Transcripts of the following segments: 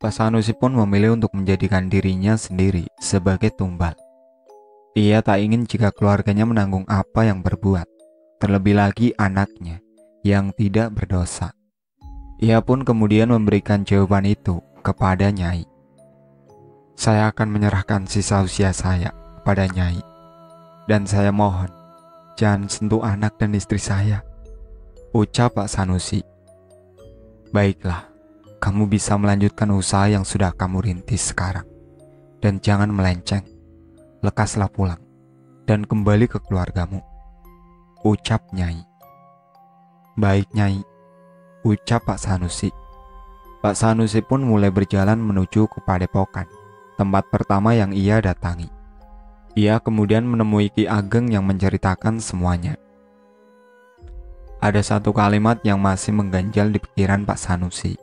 Pak Sanusi pun memilih untuk menjadikan dirinya sendiri sebagai tumbal. Ia tak ingin jika keluarganya menanggung apa yang berbuat, terlebih lagi anaknya yang tidak berdosa. Ia pun kemudian memberikan jawaban itu kepada Nyai. Saya akan menyerahkan sisa usia saya kepada Nyai. Dan saya mohon, jangan sentuh anak dan istri saya, ucap Pak Sanusi. Baiklah, kamu bisa melanjutkan usaha yang sudah kamu rintis sekarang. Dan jangan melenceng, lekaslah pulang dan kembali ke keluargamu, ucap Nyai. Baik Nyai, ucap Pak Sanusi. Pak Sanusi pun mulai berjalan menuju ke Padepokan, tempat pertama yang ia datangi. Ia kemudian menemui Ki Ageng yang menceritakan semuanya. Ada satu kalimat yang masih mengganjal di pikiran Pak Sanusi,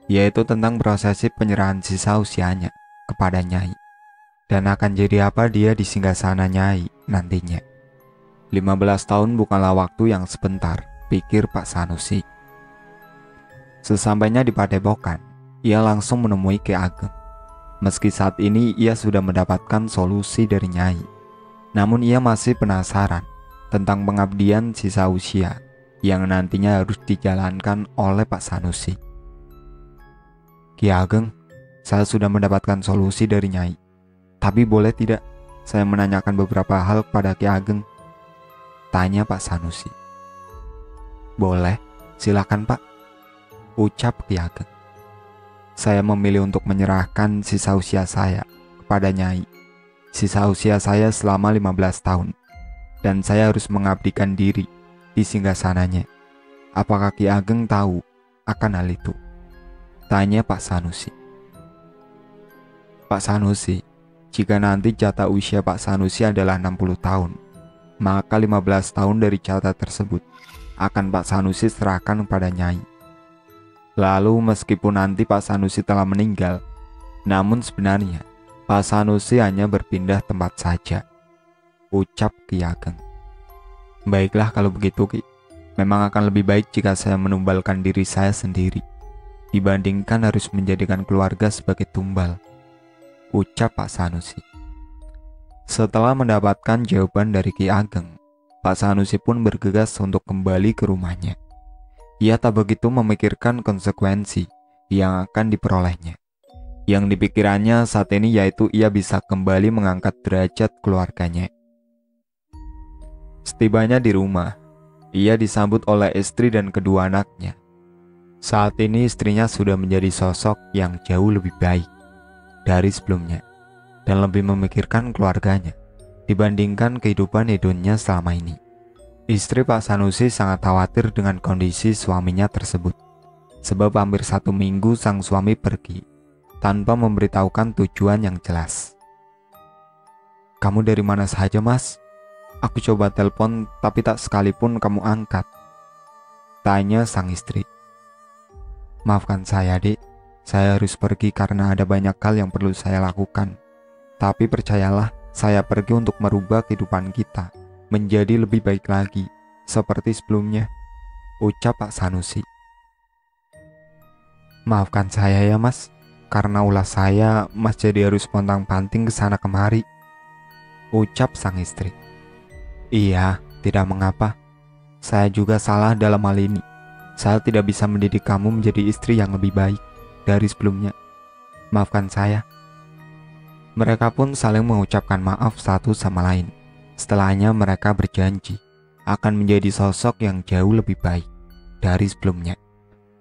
yaitu tentang prosesi penyerahan sisa usianya kepada Nyai. Dan akan jadi apa dia di singgasana Nyai nantinya. 15 tahun bukanlah waktu yang sebentar, pikir Pak Sanusi. Sesampainya di Padepokan, ia langsung menemui Ki Ageng. Meski saat ini ia sudah mendapatkan solusi dari Nyai, namun ia masih penasaran tentang pengabdian sisa usia yang nantinya harus dijalankan oleh Pak Sanusi. Ki Ageng, saya sudah mendapatkan solusi dari Nyai. Tapi boleh tidak saya menanyakan beberapa hal kepada Ki Ageng? Tanya Pak Sanusi. Boleh, silakan Pak, ucap Ki Ageng. Saya memilih untuk menyerahkan sisa usia saya kepada Nyai. Sisa usia saya selama 15 tahun. Dan saya harus mengabdikan diri di singgasananya. Apakah Ki Ageng tahu akan hal itu? Tanya Pak Sanusi. Pak Sanusi, jika nanti jatah usia Pak Sanusi adalah 60 tahun, maka 15 tahun dari jatah tersebut akan Pak Sanusi serahkan kepada Nyai. Lalu meskipun nanti Pak Sanusi telah meninggal, namun sebenarnya Pak Sanusi hanya berpindah tempat saja, ucap Ki Ageng. Baiklah kalau begitu Ki, memang akan lebih baik jika saya menumbalkan diri saya sendiri, dibandingkan harus menjadikan keluarga sebagai tumbal, ucap Pak Sanusi. Setelah mendapatkan jawaban dari Ki Ageng, Pak Sanusi pun bergegas untuk kembali ke rumahnya. Ia tak begitu memikirkan konsekuensi yang akan diperolehnya. Yang dipikirannya saat ini yaitu ia bisa kembali mengangkat derajat keluarganya. Setibanya di rumah, ia disambut oleh istri dan kedua anaknya. Saat ini istrinya sudah menjadi sosok yang jauh lebih baik dari sebelumnya dan lebih memikirkan keluarganya dibandingkan kehidupan hedonnya selama ini. Istri Pak Sanusi sangat khawatir dengan kondisi suaminya tersebut, sebab hampir 1 minggu sang suami pergi tanpa memberitahukan tujuan yang jelas. Kamu dari mana saja mas? Aku coba telepon tapi tak sekalipun kamu angkat, tanya sang istri. Maafkan saya dek, saya harus pergi karena ada banyak hal yang perlu saya lakukan. Tapi percayalah, saya pergi untuk merubah kehidupan kita menjadi lebih baik lagi, seperti sebelumnya, ucap Pak Sanusi. Maafkan saya ya mas, karena ulah saya mas jadi harus pontang-panting ke sana kemari, ucap sang istri. Iya, tidak mengapa. Saya juga salah dalam hal ini. Saya tidak bisa mendidik kamu menjadi istri yang lebih baik dari sebelumnya. Maafkan saya. Mereka pun saling mengucapkan maaf satu sama lain. Setelahnya mereka berjanji akan menjadi sosok yang jauh lebih baik dari sebelumnya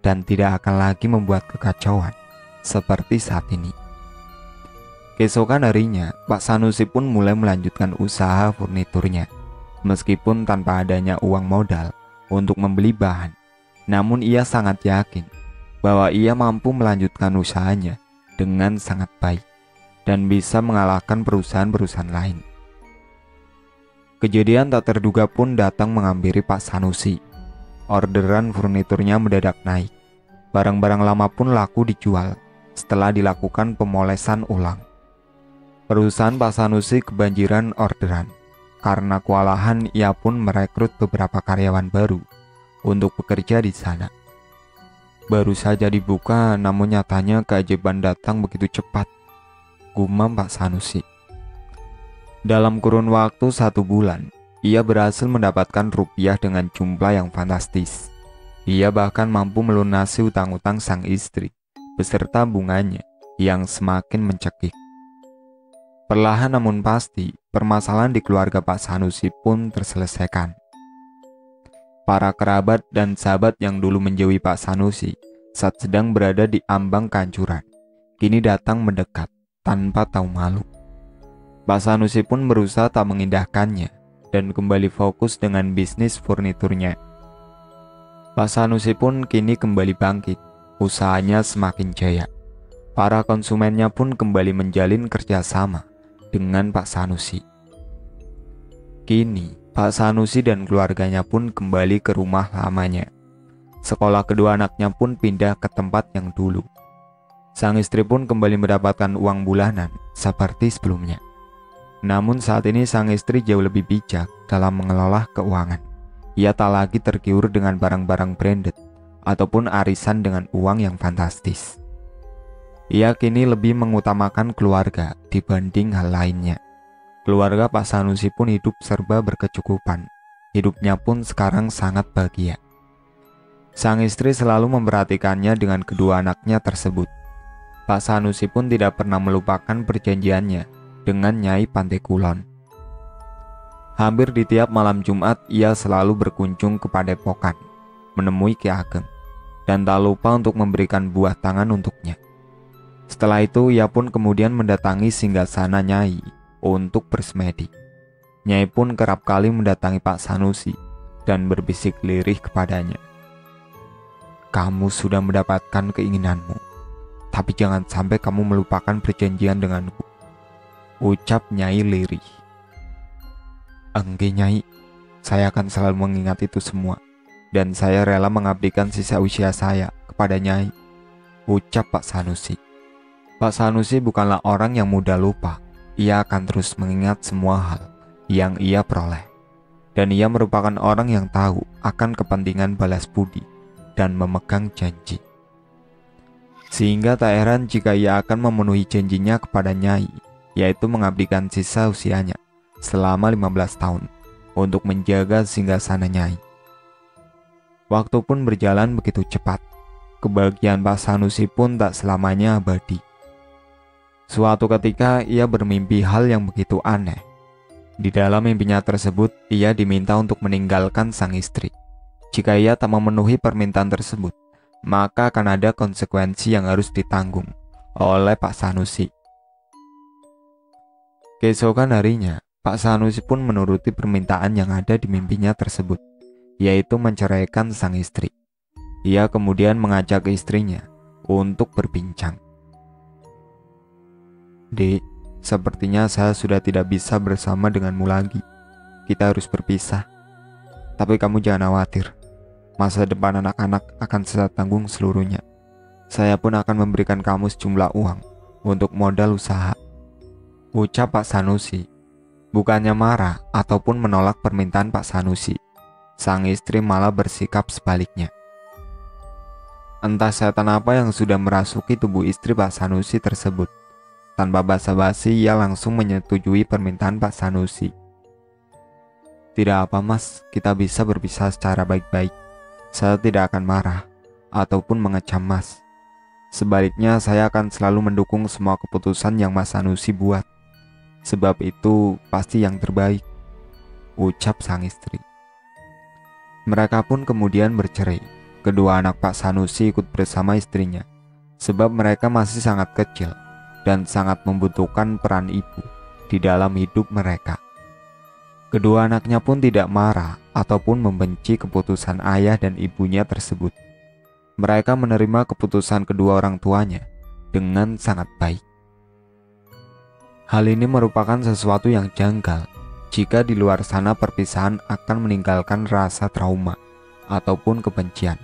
dan tidak akan lagi membuat kekacauan seperti saat ini. Keesokan harinya, Pak Sanusi pun mulai melanjutkan usaha furniturnya. Meskipun tanpa adanya uang modal untuk membeli bahan, namun ia sangat yakin bahwa ia mampu melanjutkan usahanya dengan sangat baik dan bisa mengalahkan perusahaan-perusahaan lain. Kejadian tak terduga pun datang menghampiri Pak Sanusi. Orderan furniturnya mendadak naik. Barang-barang lama pun laku dijual setelah dilakukan pemolesan ulang. Perusahaan Pak Sanusi kebanjiran orderan. Karena kewalahan, ia pun merekrut beberapa karyawan baru untuk bekerja di sana. Baru saja dibuka, namun nyatanya keajaiban datang begitu cepat, gumam Pak Sanusi. Dalam kurun waktu 1 bulan, ia berhasil mendapatkan rupiah dengan jumlah yang fantastis. Ia bahkan mampu melunasi utang-utang sang istri, beserta bunganya yang semakin mencekik. Perlahan namun pasti, permasalahan di keluarga Pak Sanusi pun terselesaikan. Para kerabat dan sahabat yang dulu menjauhi Pak Sanusi saat sedang berada di ambang kehancuran, kini datang mendekat tanpa tahu malu. Pak Sanusi pun berusaha tak mengindahkannya dan kembali fokus dengan bisnis furniturnya. Pak Sanusi pun kini kembali bangkit, usahanya semakin jaya. Para konsumennya pun kembali menjalin kerjasama dengan Pak Sanusi. Kini, Pak Sanusi dan keluarganya pun kembali ke rumah lamanya. Sekolah kedua anaknya pun pindah ke tempat yang dulu. Sang istri pun kembali mendapatkan uang bulanan seperti sebelumnya. Namun saat ini sang istri jauh lebih bijak dalam mengelola keuangan. Ia tak lagi tergiur dengan barang-barang branded ataupun arisan dengan uang yang fantastis. Ia kini lebih mengutamakan keluarga dibanding hal lainnya. Keluarga Pak Sanusi pun hidup serba berkecukupan. Hidupnya pun sekarang sangat bahagia. Sang istri selalu memperhatikannya dengan kedua anaknya tersebut. Pak Sanusi pun tidak pernah melupakan perjanjiannya dengan Nyai Pantekulon. Hampir di tiap malam Jumat ia selalu berkunjung ke Padepokan, menemui Ki Ageng, dan tak lupa untuk memberikan buah tangan untuknya. Setelah itu ia pun kemudian mendatangi singgasana Nyai untuk bersemedi. Nyai pun kerap kali mendatangi Pak Sanusi dan berbisik lirih kepadanya. "Kamu sudah mendapatkan keinginanmu, tapi jangan sampai kamu melupakan perjanjian denganku," ucap Nyai lirih. "Enggak Nyai, saya akan selalu mengingat itu semua, dan saya rela mengabdikan sisa usia saya kepada Nyai," ucap Pak Sanusi. Pak Sanusi bukanlah orang yang mudah lupa. Ia akan terus mengingat semua hal yang ia peroleh. Dan ia merupakan orang yang tahu akan kepentingan balas budi dan memegang janji. Sehingga tak heran jika ia akan memenuhi janjinya kepada Nyai, yaitu mengabdikan sisa usianya selama 15 tahun untuk menjaga singgasana Nyai. Waktu pun berjalan begitu cepat. Kebahagiaan Pak Sanusi pun tak selamanya abadi. Suatu ketika ia bermimpi hal yang begitu aneh. Di dalam mimpinya tersebut, ia diminta untuk meninggalkan sang istri. Jika ia tak memenuhi permintaan tersebut, maka akan ada konsekuensi yang harus ditanggung oleh Pak Sanusi. Keesokan harinya, Pak Sanusi pun menuruti permintaan yang ada di mimpinya tersebut, yaitu menceraikan sang istri. Ia kemudian mengajak istrinya untuk berbincang. "Dek, sepertinya saya sudah tidak bisa bersama denganmu lagi. Kita harus berpisah. Tapi kamu jangan khawatir. Masa depan anak-anak akan saya tanggung seluruhnya. Saya pun akan memberikan kamu sejumlah uang untuk modal usaha," ucap Pak Sanusi. Bukannya marah ataupun menolak permintaan Pak Sanusi, sang istri malah bersikap sebaliknya. Entah setan apa yang sudah merasuki tubuh istri Pak Sanusi tersebut. Tanpa basa-basi ia langsung menyetujui permintaan Pak Sanusi. "Tidak apa mas, kita bisa berpisah secara baik-baik. Saya tidak akan marah ataupun mengecam mas. Sebaliknya saya akan selalu mendukung semua keputusan yang Mas Sanusi buat. Sebab itu pasti yang terbaik," ucap sang istri. Mereka pun kemudian bercerai. Kedua anak Pak Sanusi ikut bersama istrinya, sebab mereka masih sangat kecil dan sangat membutuhkan peran ibu di dalam hidup mereka. Kedua anaknya pun tidak marah ataupun membenci keputusan ayah dan ibunya tersebut. Mereka menerima keputusan kedua orang tuanya dengan sangat baik. Hal ini merupakan sesuatu yang janggal jika di luar sana perpisahan akan meninggalkan rasa trauma ataupun kebencian.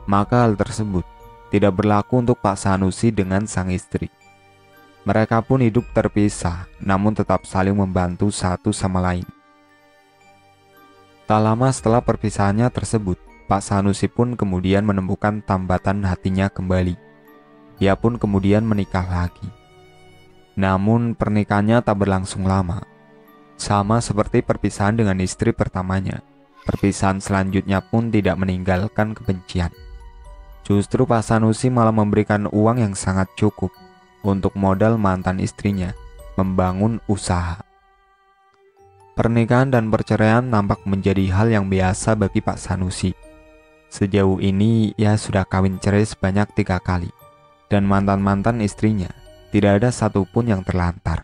Maka hal tersebut tidak berlaku untuk Pak Sanusi dengan sang istri. Mereka pun hidup terpisah, namun tetap saling membantu satu sama lain. Tak lama setelah perpisahannya tersebut, Pak Sanusi pun kemudian menemukan tambatan hatinya kembali. Ia pun kemudian menikah lagi. Namun pernikahannya tak berlangsung lama. Sama seperti perpisahan dengan istri pertamanya, perpisahan selanjutnya pun tidak meninggalkan kebencian. Justru Pak Sanusi malah memberikan uang yang sangat cukup untuk modal mantan istrinya membangun usaha. Pernikahan dan perceraian nampak menjadi hal yang biasa bagi Pak Sanusi. Sejauh ini ia sudah kawin cerai sebanyak 3 kali, dan mantan-mantan istrinya tidak ada satupun yang terlantar.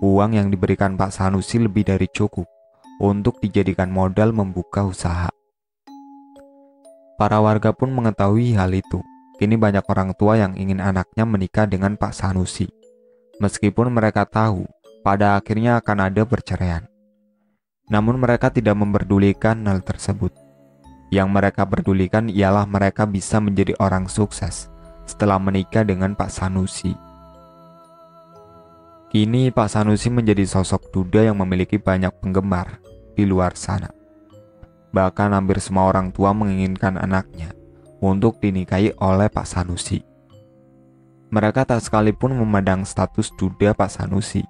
Uang yang diberikan Pak Sanusi lebih dari cukup untuk dijadikan modal membuka usaha. Para warga pun mengetahui hal itu. Kini banyak orang tua yang ingin anaknya menikah dengan Pak Sanusi, meskipun mereka tahu pada akhirnya akan ada perceraian. Namun mereka tidak memperdulikan hal tersebut. Yang mereka pedulikan ialah mereka bisa menjadi orang sukses setelah menikah dengan Pak Sanusi. Kini Pak Sanusi menjadi sosok duda yang memiliki banyak penggemar di luar sana. Bahkan hampir semua orang tua menginginkan anaknya untuk dinikahi oleh Pak Sanusi. Mereka tak sekalipun memandang status duda Pak Sanusi.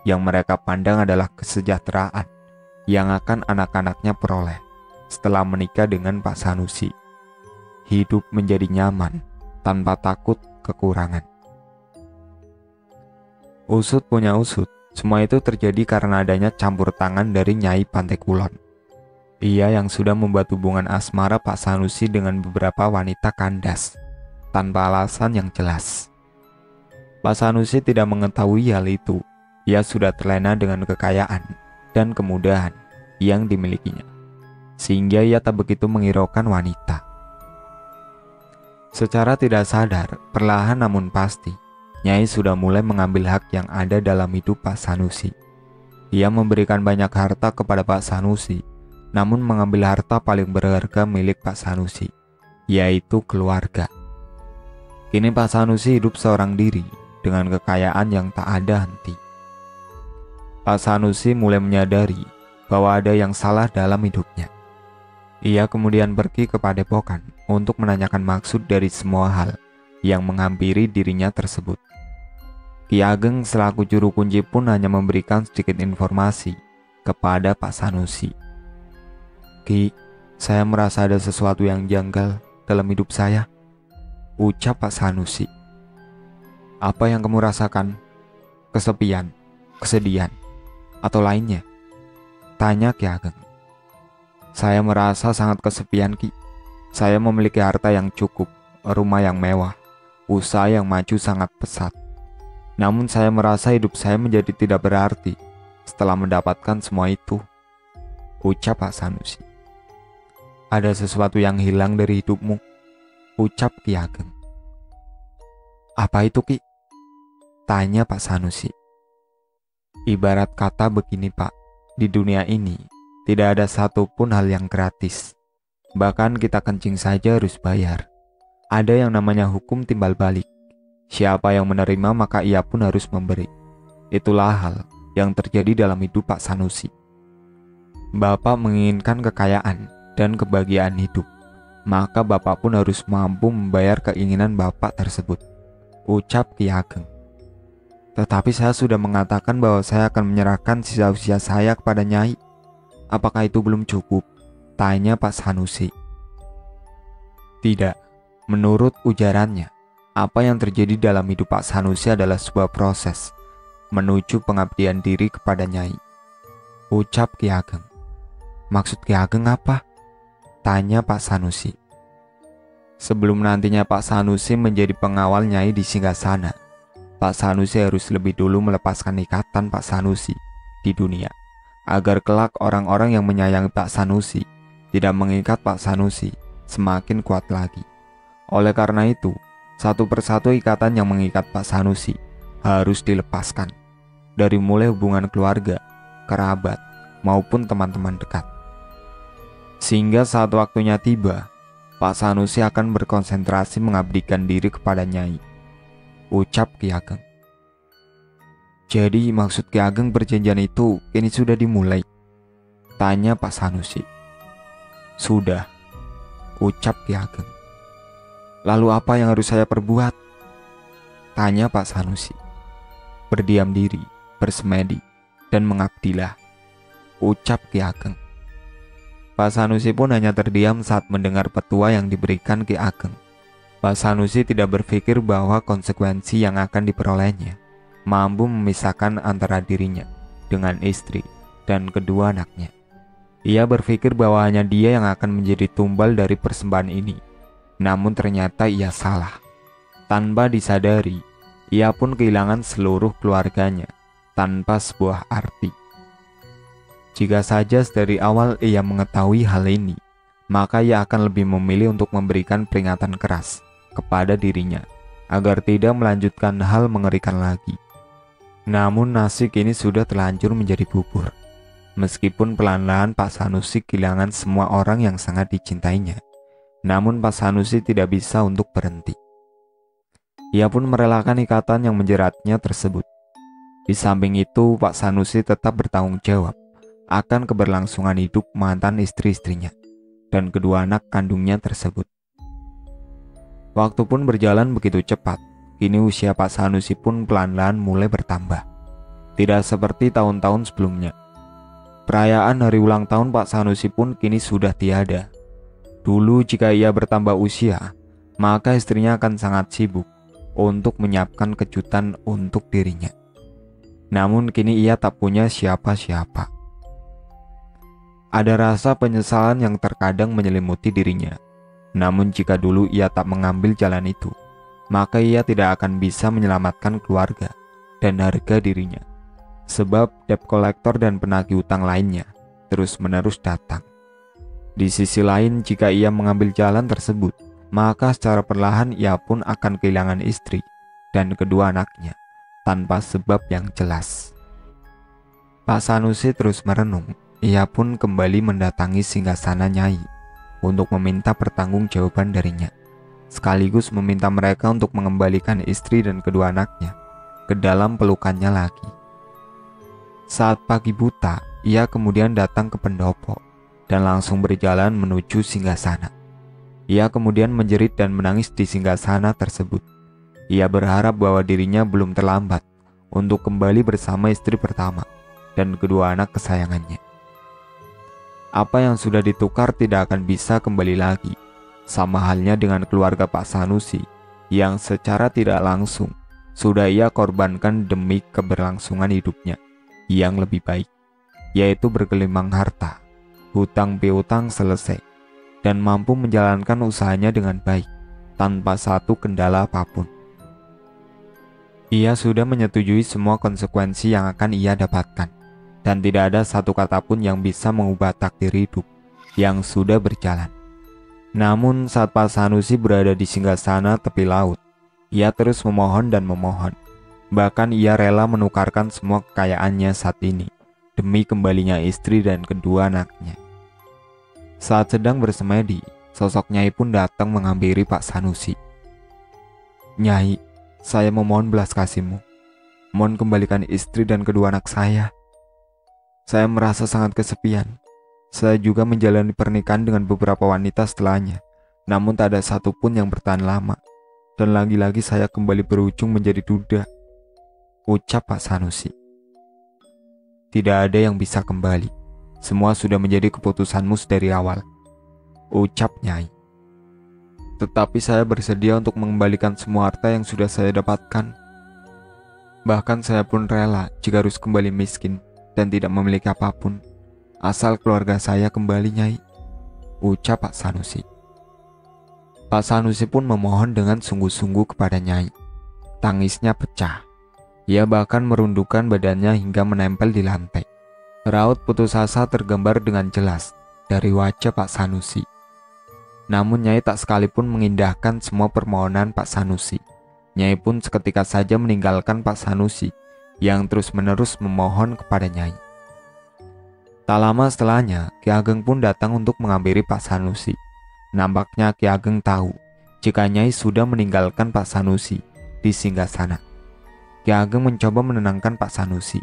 Yang mereka pandang adalah kesejahteraan yang akan anak-anaknya peroleh setelah menikah dengan Pak Sanusi. Hidup menjadi nyaman tanpa takut kekurangan. Usut punya usut, semua itu terjadi karena adanya campur tangan dari Nyai Pantai Kulon. Ia yang sudah membuat hubungan asmara Pak Sanusi dengan beberapa wanita kandas tanpa alasan yang jelas. Pak Sanusi tidak mengetahui hal itu. Ia sudah terlena dengan kekayaan dan kemudahan yang dimilikinya, sehingga ia tak begitu menghiraukan wanita. Secara tidak sadar, perlahan namun pasti, Nyai sudah mulai mengambil hak yang ada dalam hidup Pak Sanusi. Ia memberikan banyak harta kepada Pak Sanusi, namun mengambil harta paling berharga milik Pak Sanusi, yaitu keluarga. Kini Pak Sanusi hidup seorang diri dengan kekayaan yang tak ada henti. Pak Sanusi mulai menyadari bahwa ada yang salah dalam hidupnya. Ia kemudian pergi ke Padepokan untuk menanyakan maksud dari semua hal yang menghampiri dirinya tersebut. Ki Ageng selaku juru kunci pun hanya memberikan sedikit informasi kepada Pak Sanusi. "Ki, saya merasa ada sesuatu yang janggal dalam hidup saya," ucap Pak Sanusi. "Apa yang kamu rasakan? Kesepian, kesedihan, atau lainnya?" tanya Ki Ageng. "Saya merasa sangat kesepian, Ki. Saya memiliki harta yang cukup, rumah yang mewah, usaha yang maju sangat pesat. Namun saya merasa hidup saya menjadi tidak berarti setelah mendapatkan semua itu," ucap Pak Sanusi. "Ada sesuatu yang hilang dari hidupmu," ucap Ki Ageng. "Apa itu, Ki?" tanya Pak Sanusi. "Ibarat kata begini, Pak. Di dunia ini, tidak ada satupun hal yang gratis. Bahkan kita kencing saja harus bayar. Ada yang namanya hukum timbal balik. Siapa yang menerima maka ia pun harus memberi. Itulah hal yang terjadi dalam hidup Pak Sanusi. Bapak menginginkan kekayaan dan kebahagiaan hidup, maka Bapak pun harus mampu membayar keinginan Bapak tersebut," ucap Ki Ageng. "Tetapi saya sudah mengatakan bahwa saya akan menyerahkan sisa usia saya kepada Nyai. Apakah itu belum cukup?" tanya Pak Sanusi. "Tidak. Menurut ujarannya, apa yang terjadi dalam hidup Pak Sanusi adalah sebuah proses menuju pengabdian diri kepada Nyai," ucap Ki Ageng. "Maksud Ki Ageng apa?" tanya Pak Sanusi. "Sebelum nantinya Pak Sanusi menjadi pengawal Nyai di Singgasana, Pak Sanusi harus lebih dulu melepaskan ikatan Pak Sanusi di dunia, agar kelak orang-orang yang menyayangi Pak Sanusi tidak mengikat Pak Sanusi semakin kuat lagi. Oleh karena itu, satu persatu ikatan yang mengikat Pak Sanusi harus dilepaskan, dari mulai hubungan keluarga, kerabat, maupun teman-teman dekat. Sehingga saat waktunya tiba, Pak Sanusi akan berkonsentrasi mengabdikan diri kepada Nyai," ucap Ki Ageng. "Jadi maksud Ki Ageng perjanjian itu kini sudah dimulai?" tanya Pak Sanusi. "Sudah, ucap Ki Ageng. Lalu apa yang harus saya perbuat? Tanya Pak Sanusi. Berdiam diri, bersemedi, dan mengabdilah, ucap Ki Ageng. Pak Sanusi pun hanya terdiam saat mendengar petua yang diberikan Ki Ageng. Pak Sanusi tidak berpikir bahwa konsekuensi yang akan diperolehnya mampu memisahkan antara dirinya dengan istri dan kedua anaknya. Ia berpikir bahwa hanya dia yang akan menjadi tumbal dari persembahan ini. Namun ternyata ia salah. Tanpa disadari, ia pun kehilangan seluruh keluarganya tanpa sebuah arti. Jika saja dari awal ia mengetahui hal ini, maka ia akan lebih memilih untuk memberikan peringatan keras kepada dirinya agar tidak melanjutkan hal mengerikan lagi. Namun nasi kini sudah terlanjur menjadi bubur. Meskipun pelan-pelan Pak Sanusi kehilangan semua orang yang sangat dicintainya, namun Pak Sanusi tidak bisa untuk berhenti. Ia pun merelakan ikatan yang menjeratnya tersebut. Di samping itu, Pak Sanusi tetap bertanggung jawab akan keberlangsungan hidup mantan istri-istrinya dan kedua anak kandungnya tersebut. Waktu pun berjalan begitu cepat. Kini usia Pak Sanusi pun pelan-pelan mulai bertambah. Tidak seperti tahun-tahun sebelumnya. Perayaan hari ulang tahun Pak Sanusi pun kini sudah tiada. Dulu jika ia bertambah usia, maka istrinya akan sangat sibuk untuk menyiapkan kejutan untuk dirinya. Namun kini ia tak punya siapa-siapa. Ada rasa penyesalan yang terkadang menyelimuti dirinya. Namun jika dulu ia tak mengambil jalan itu, maka ia tidak akan bisa menyelamatkan keluarga dan harga dirinya. Sebab debt kolektor dan penagih utang lainnya terus-menerus datang. Di sisi lain, jika ia mengambil jalan tersebut, maka secara perlahan ia pun akan kehilangan istri dan kedua anaknya tanpa sebab yang jelas. Pak Sanusi terus merenung. Ia pun kembali mendatangi singgasana Nyai untuk meminta pertanggungjawaban darinya, sekaligus meminta mereka untuk mengembalikan istri dan kedua anaknya ke dalam pelukannya lagi. Saat pagi buta, ia kemudian datang ke pendopo dan langsung berjalan menuju singgasana. Ia kemudian menjerit dan menangis di singgasana tersebut. Ia berharap bahwa dirinya belum terlambat untuk kembali bersama istri pertama dan kedua anak kesayangannya. Apa yang sudah ditukar tidak akan bisa kembali lagi. Sama halnya dengan keluarga Pak Sanusi yang secara tidak langsung sudah ia korbankan demi keberlangsungan hidupnya yang lebih baik, yaitu bergelimang harta, hutang piutang selesai, dan mampu menjalankan usahanya dengan baik tanpa satu kendala apapun. Ia sudah menyetujui semua konsekuensi yang akan ia dapatkan, dan tidak ada satu kata pun yang bisa mengubah takdir hidup yang sudah berjalan. Namun saat Pak Sanusi berada di singgasana tepi laut, ia terus memohon dan memohon. Bahkan ia rela menukarkan semua kekayaannya saat ini demi kembalinya istri dan kedua anaknya. Saat sedang bersemedi, sosok Nyai pun datang menghampiri Pak Sanusi. "Nyai, saya memohon belas kasihmu. Mohon kembalikan istri dan kedua anak saya. Saya merasa sangat kesepian. Saya juga menjalani pernikahan dengan beberapa wanita setelahnya, namun tak ada satupun yang bertahan lama. Dan lagi-lagi saya kembali berujung menjadi duda," ucap Pak Sanusi. "Tidak ada yang bisa kembali. Semua sudah menjadi keputusanmu dari awal," ucap Nyai. "Tetapi saya bersedia untuk mengembalikan semua harta yang sudah saya dapatkan. Bahkan saya pun rela jika harus kembali miskin dan tidak memiliki apapun, asal keluarga saya kembali, Nyai," ucap Pak Sanusi. Pak Sanusi pun memohon dengan sungguh-sungguh kepada Nyai. Tangisnya pecah. Ia bahkan merundukkan badannya hingga menempel di lantai. Raut putus asa tergambar dengan jelas dari wajah Pak Sanusi. Namun Nyai tak sekalipun mengindahkan semua permohonan Pak Sanusi. Nyai pun seketika saja meninggalkan Pak Sanusi yang terus-menerus memohon kepada Nyai. Tak lama setelahnya, Ki Ageng pun datang untuk menghampiri Pak Sanusi. Nampaknya Ki Ageng tahu jika Nyai sudah meninggalkan Pak Sanusi di singgasana. Ki Ageng mencoba menenangkan Pak Sanusi.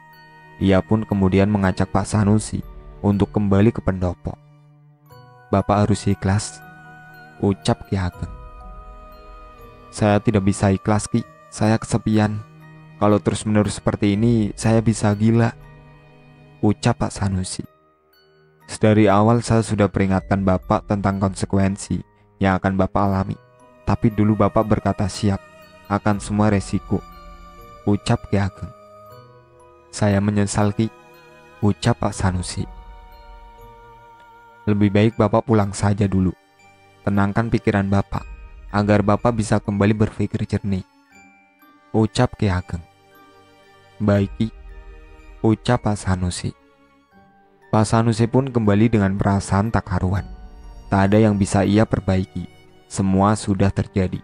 Ia pun kemudian mengajak Pak Sanusi untuk kembali ke pendopo. "Bapak harus ikhlas. ucap Ki Ageng. Saya tidak bisa ikhlas, Ki. Saya kesepian. Kalau terus-menerus seperti ini, saya bisa gila, ucap Pak Sanusi. Sedari awal saya sudah peringatkan Bapak tentang konsekuensi yang akan Bapak alami. Tapi dulu Bapak berkata siap akan semua resiko, ucap Ki Ageng. Saya menyesal, Ki, ucap Pak Sanusi. Lebih baik Bapak pulang saja dulu. Tenangkan pikiran Bapak agar Bapak bisa kembali berpikir jernih, ucap Ki Ageng. Baik, Ki, ucap Pak Sanusi. Pak Sanusi pun kembali dengan perasaan tak karuan. Tak ada yang bisa ia perbaiki. Semua sudah terjadi.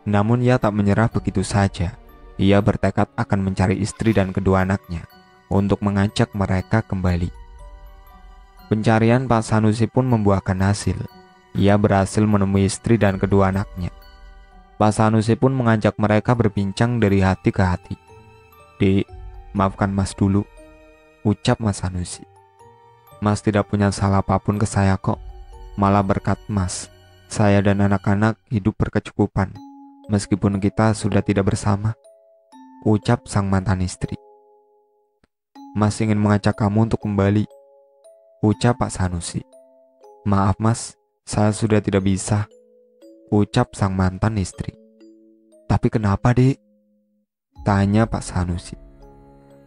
Namun ia tak menyerah begitu saja. Ia bertekad akan mencari istri dan kedua anaknya untuk mengajak mereka kembali. Pencarian Pak Sanusi pun membuahkan hasil. Ia berhasil menemui istri dan kedua anaknya. Pak Sanusi pun mengajak mereka berbincang dari hati ke hati. Dek, maafkan Mas dulu, ucap Mas Sanusi. Mas tidak punya salah apapun ke saya kok. Malah berkat Mas, saya dan anak-anak hidup berkecukupan, meskipun kita sudah tidak bersama, ucap sang mantan istri. Mas ingin mengajak kamu untuk kembali, ucap Pak Sanusi. Maaf Mas, saya sudah tidak bisa, ucap sang mantan istri. Tapi kenapa, Dek? Tanya Pak Sanusi.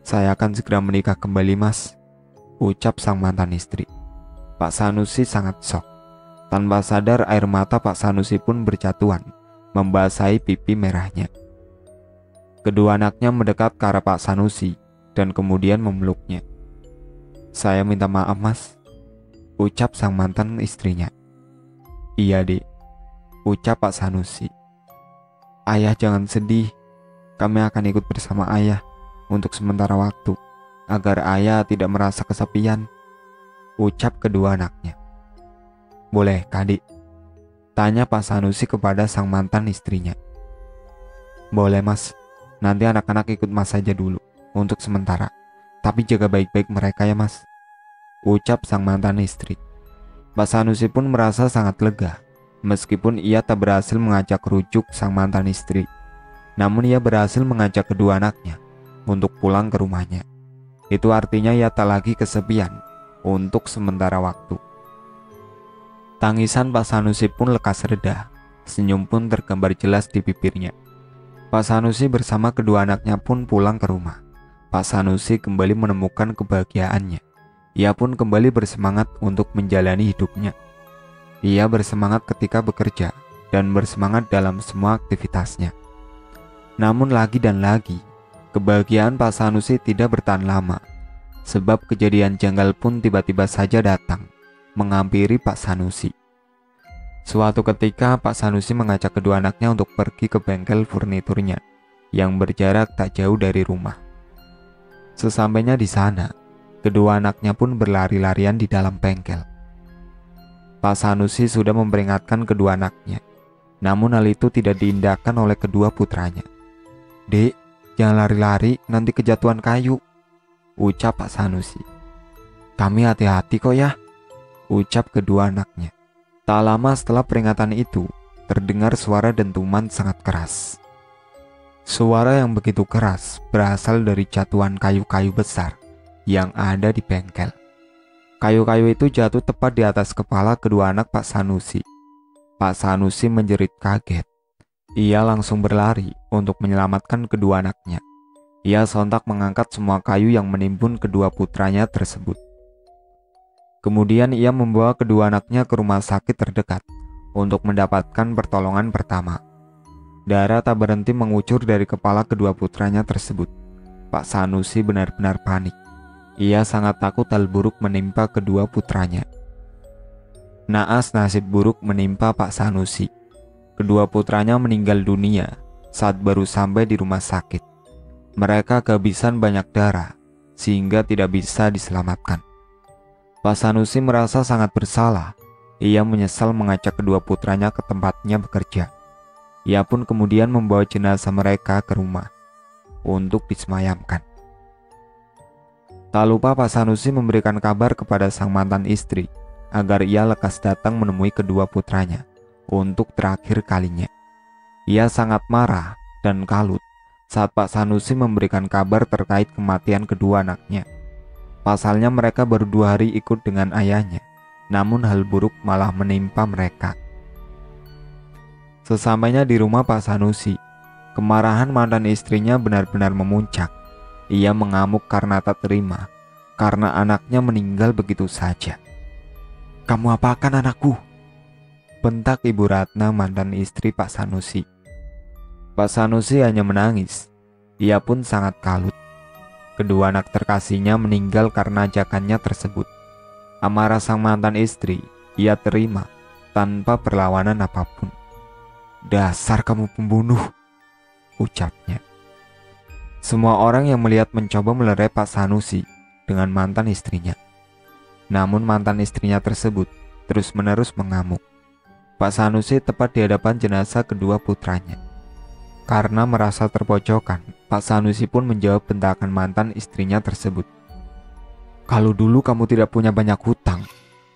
Saya akan segera menikah kembali, Mas, ucap sang mantan istri. Pak Sanusi sangat shock. Tanpa sadar air mata Pak Sanusi pun berjatuhan, membasahi pipi merahnya. Kedua anaknya mendekat ke arah Pak Sanusi dan kemudian memeluknya. Saya minta maaf, Mas, ucap sang mantan istrinya. Iya, Dek, ucap Pak Sanusi. Ayah jangan sedih, kami akan ikut bersama ayah untuk sementara waktu, agar ayah tidak merasa kesepian, ucap kedua anaknya. Boleh, Kadik? Tanya Pak Sanusi kepada sang mantan istrinya. Boleh, Mas, nanti anak-anak ikut Mas saja dulu, untuk sementara, tapi jaga baik-baik mereka ya, Mas, ucap sang mantan istri. Pak Sanusi pun merasa sangat lega, meskipun ia tak berhasil mengajak rujuk sang mantan istri. Namun ia berhasil mengajak kedua anaknya untuk pulang ke rumahnya. Itu artinya ia tak lagi kesepian untuk sementara waktu. Tangisan Pak Sanusi pun lekas reda, senyum pun tergambar jelas di bibirnya. Pak Sanusi bersama kedua anaknya pun pulang ke rumah. Pak Sanusi kembali menemukan kebahagiaannya. Ia pun kembali bersemangat untuk menjalani hidupnya. Ia bersemangat ketika bekerja dan bersemangat dalam semua aktivitasnya. Namun lagi dan lagi, kebahagiaan Pak Sanusi tidak bertahan lama, sebab kejadian janggal pun tiba-tiba saja datang, menghampiri Pak Sanusi. Suatu ketika Pak Sanusi mengajak kedua anaknya untuk pergi ke bengkel furniturnya yang berjarak tak jauh dari rumah. Sesampainya di sana, kedua anaknya pun berlari-larian di dalam bengkel. Pak Sanusi sudah memperingatkan kedua anaknya, namun hal itu tidak diindahkan oleh kedua putranya. Dek, jangan lari-lari, nanti kejatuhan kayu, ucap Pak Sanusi. Kami hati-hati kok ya, ucap kedua anaknya. Tak lama setelah peringatan itu, terdengar suara dentuman sangat keras. Suara yang begitu keras berasal dari jatuhan kayu-kayu besar yang ada di bengkel. Kayu-kayu itu jatuh tepat di atas kepala kedua anak Pak Sanusi. Pak Sanusi menjerit kaget. Ia langsung berlari untuk menyelamatkan kedua anaknya. Ia sontak mengangkat semua kayu yang menimbun kedua putranya tersebut. Kemudian ia membawa kedua anaknya ke rumah sakit terdekat untuk mendapatkan pertolongan pertama. Darah tak berhenti mengucur dari kepala kedua putranya tersebut. Pak Sanusi benar-benar panik. Ia sangat takut hal buruk menimpa kedua putranya. Naas nasib buruk menimpa Pak Sanusi. Kedua putranya meninggal dunia saat baru sampai di rumah sakit. Mereka kehabisan banyak darah sehingga tidak bisa diselamatkan. Pak Sanusi merasa sangat bersalah. Ia menyesal mengajak kedua putranya ke tempatnya bekerja. Ia pun kemudian membawa jenazah mereka ke rumah untuk disemayamkan. Tak lupa Pak Sanusi memberikan kabar kepada sang mantan istri agar ia lekas datang menemui kedua putranya untuk terakhir kalinya. Ia sangat marah dan kalut saat Pak Sanusi memberikan kabar terkait kematian kedua anaknya. Pasalnya mereka baru 2 hari ikut dengan ayahnya, namun hal buruk malah menimpa mereka. Sesampainya di rumah Pak Sanusi, kemarahan mantan istrinya benar-benar memuncak. Ia mengamuk karena tak terima, karena anaknya meninggal begitu saja. "Kamu apakan anakku?" bentak Ibu Ratna, mantan istri Pak Sanusi. Pak Sanusi hanya menangis. Ia pun sangat kalut. Kedua anak terkasihnya meninggal karena ajakannya tersebut. Amarah sang mantan istri ia terima tanpa perlawanan apapun. "Dasar kamu pembunuh," ucapnya. Semua orang yang melihat mencoba melerai Pak Sanusi dengan mantan istrinya. Namun mantan istrinya tersebut terus-menerus mengamuk. Pak Sanusi tepat di hadapan jenazah kedua putranya. Karena merasa terpojokan, Pak Sanusi pun menjawab bentakan mantan istrinya tersebut. "Kalau dulu kamu tidak punya banyak hutang,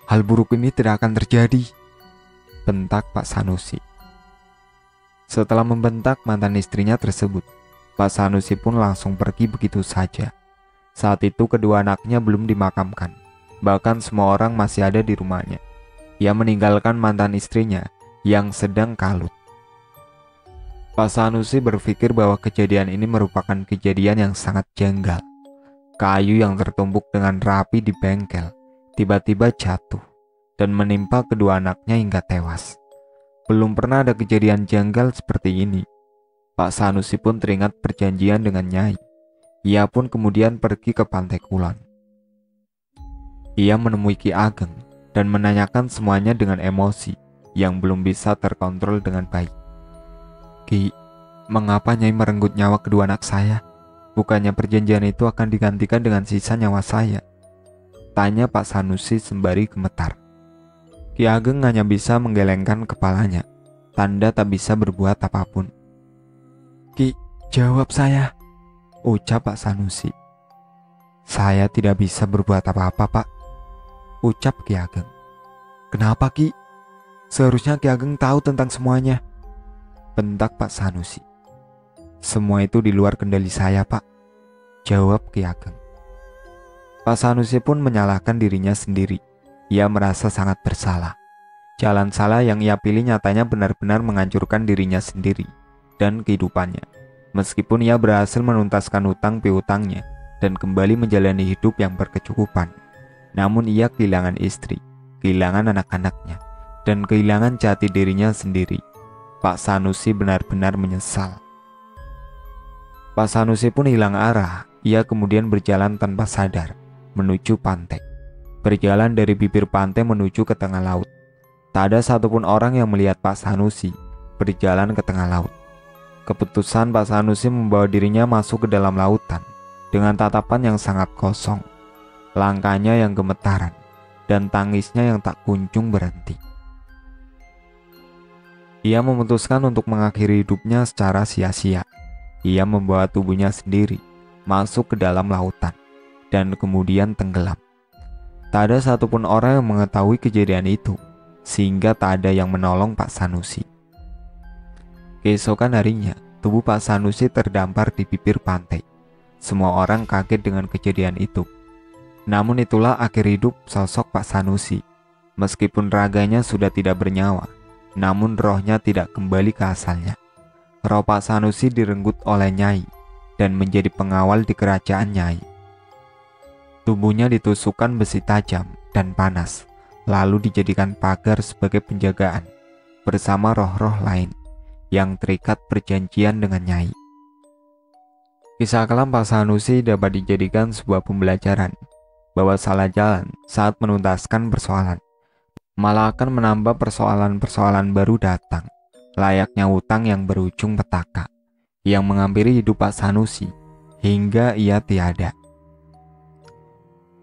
hal buruk ini tidak akan terjadi," bentak Pak Sanusi. Setelah membentak mantan istrinya tersebut, Pak Sanusi pun langsung pergi begitu saja. Saat itu kedua anaknya belum dimakamkan, bahkan semua orang masih ada di rumahnya. Ia meninggalkan mantan istrinya yang sedang kalut. Pak Sanusi berpikir bahwa kejadian ini merupakan kejadian yang sangat janggal. Kayu yang tertumbuk dengan rapi di bengkel tiba-tiba jatuh dan menimpa kedua anaknya hingga tewas. Belum pernah ada kejadian janggal seperti ini. Pak Sanusi pun teringat perjanjian dengan Nyai. Ia pun kemudian pergi ke Pantai Kulon. Ia menemui Ki Ageng dan menanyakan semuanya dengan emosi yang belum bisa terkontrol dengan baik. "Ki, mengapa Nyai merenggut nyawa kedua anak saya? Bukannya perjanjian itu akan digantikan dengan sisa nyawa saya?" tanya Pak Sanusi sembari gemetar. Ki Ageng hanya bisa menggelengkan kepalanya, tanda tak bisa berbuat apapun. "Ki, jawab saya," ucap Pak Sanusi. "Saya tidak bisa berbuat apa-apa, Pak," ucap Ki Ageng. "Kenapa, Ki? Seharusnya Ki Ageng tahu tentang semuanya," bentak Pak Sanusi. "Semua itu di luar kendali saya, Pak," jawab Ki Ageng. Pak Sanusi pun menyalahkan dirinya sendiri. Ia merasa sangat bersalah. Jalan salah yang ia pilih nyatanya benar-benar menghancurkan dirinya sendiri dan kehidupannya. Meskipun ia berhasil menuntaskan hutang piutangnya dan kembali menjalani hidup yang berkecukupan, namun ia kehilangan istri, kehilangan anak-anaknya, dan kehilangan jati dirinya sendiri. Pak Sanusi benar-benar menyesal. Pak Sanusi pun hilang arah. Ia kemudian berjalan tanpa sadar menuju pantai. Berjalan dari bibir pantai menuju ke tengah laut. Tak ada satupun orang yang melihat Pak Sanusi berjalan ke tengah laut. Keputusan Pak Sanusi membawa dirinya masuk ke dalam lautan dengan tatapan yang sangat kosong, langkahnya yang gemetaran, dan tangisnya yang tak kunjung berhenti. Ia memutuskan untuk mengakhiri hidupnya secara sia-sia. Ia membawa tubuhnya sendiri masuk ke dalam lautan dan kemudian tenggelam. Tak ada satupun orang yang mengetahui kejadian itu, sehingga tak ada yang menolong Pak Sanusi. Keesokan harinya, tubuh Pak Sanusi terdampar di bibir pantai. Semua orang kaget dengan kejadian itu. Namun itulah akhir hidup sosok Pak Sanusi. Meskipun raganya sudah tidak bernyawa, namun rohnya tidak kembali ke asalnya. Roh Pak Sanusi direnggut oleh Nyai dan menjadi pengawal di kerajaan Nyai. Tubuhnya ditusukkan besi tajam dan panas, lalu dijadikan pagar sebagai penjagaan bersama roh-roh lain yang terikat perjanjian dengan Nyai. Kisah kelam Pak Sanusi dapat dijadikan sebuah pembelajaran bahwa salah jalan saat menuntaskan persoalan malah akan menambah persoalan-persoalan baru datang, layaknya hutang yang berujung petaka yang menghampiri hidup Pak Sanusi hingga ia tiada.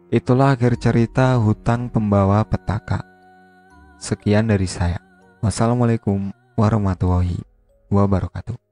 Itulah akhir cerita hutang pembawa petaka. Sekian dari saya. Wassalamualaikum warahmatullahi wabarakatuh.